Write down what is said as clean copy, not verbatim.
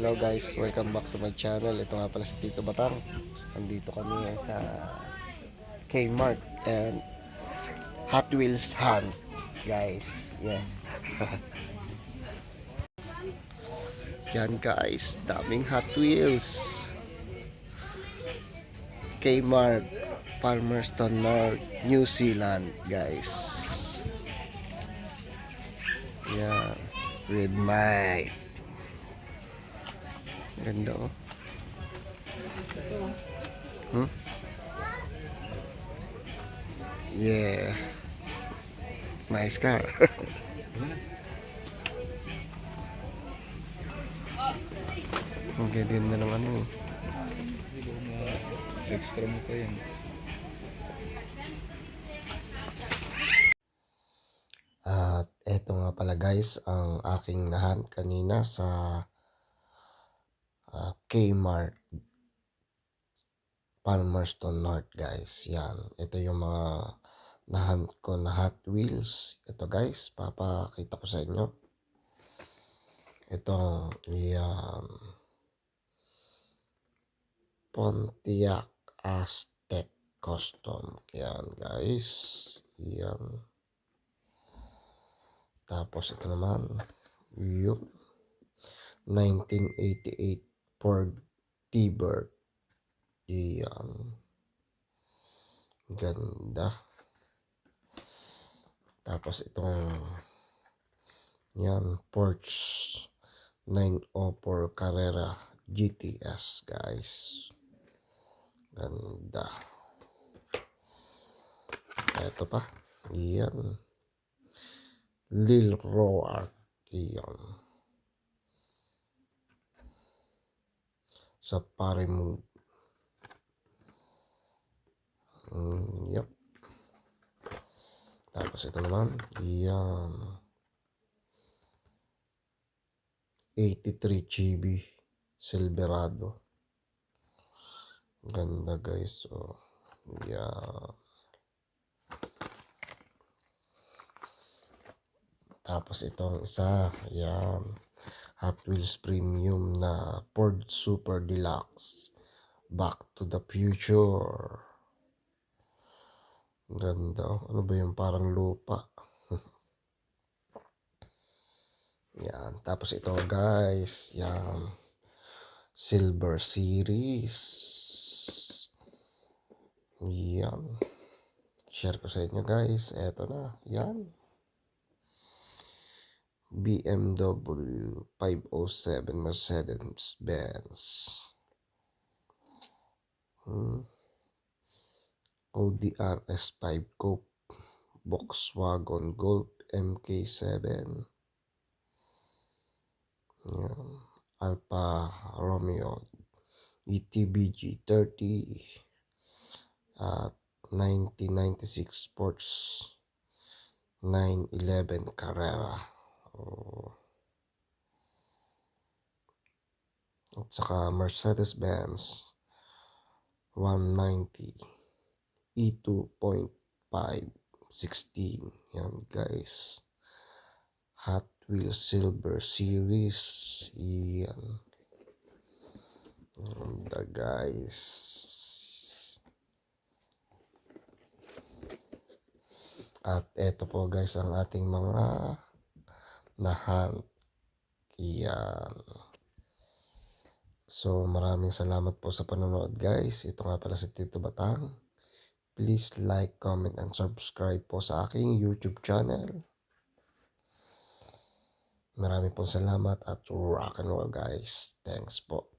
Hello guys, welcome back to my channel. Ito nga pala si Tito Batang. Nandito kami sa Kmart and Hot Wheels Hunt, guys. Yeah. Yan guys, daming Hot Wheels. Kmart, Palmerston North, New Zealand, guys. Yeah, with my ganda oh. Hmm? Yeah. Nice car. Ang ganda ng ano eh. Extra mo pa yan. At eto nga pala guys, ang aking nahan kanina sa Kmart Palmerston North, guys. Yan. Ito yung mga nahan ko na Hot Wheels. Ito guys, papakita ko sa inyo. Itong yan, Pontiac Aztek Custom. Yan guys. Yan. Tapos ito naman, yung 1988 Ford T-Bird. Yan. Ganda. Tapos itong yan, Porsche 904 Carrera GTS, guys. Ganda. Ito pa. Yan. Lil Roar. Yan. Safari Move. Yep. Tapos ito naman. Yan. 83 GB Silverado. Ganda guys. So, yan. Tapos itong isa. Yan. Hot Wheels Premium na Ford Super Deluxe. Back to the Future. Ganda. Ano ba yung parang lupa? Yan. Tapos ito guys. Yan. Silver Series. Yan. Share ko sa inyo guys. Ito na. Yan. BMW 507 Mercedes-Benz. Audi RS5 Coupe, Volkswagen Golf MK7, yan. Alfa Romeo ETBG 30 at 1996 Sports 911 Carrera. At saka Mercedes-Benz 190 E2.516. Yan guys. Hot Wheels Silver Series. Yan. Ganda guys. At eto po guys ang ating mga nahunt. Yan. So maraming salamat po sa panonood guys. Ito nga pala si Tito Batang. Please like, comment, and subscribe po sa aking YouTube channel. Maraming pong salamat at rock and roll guys. Thanks po.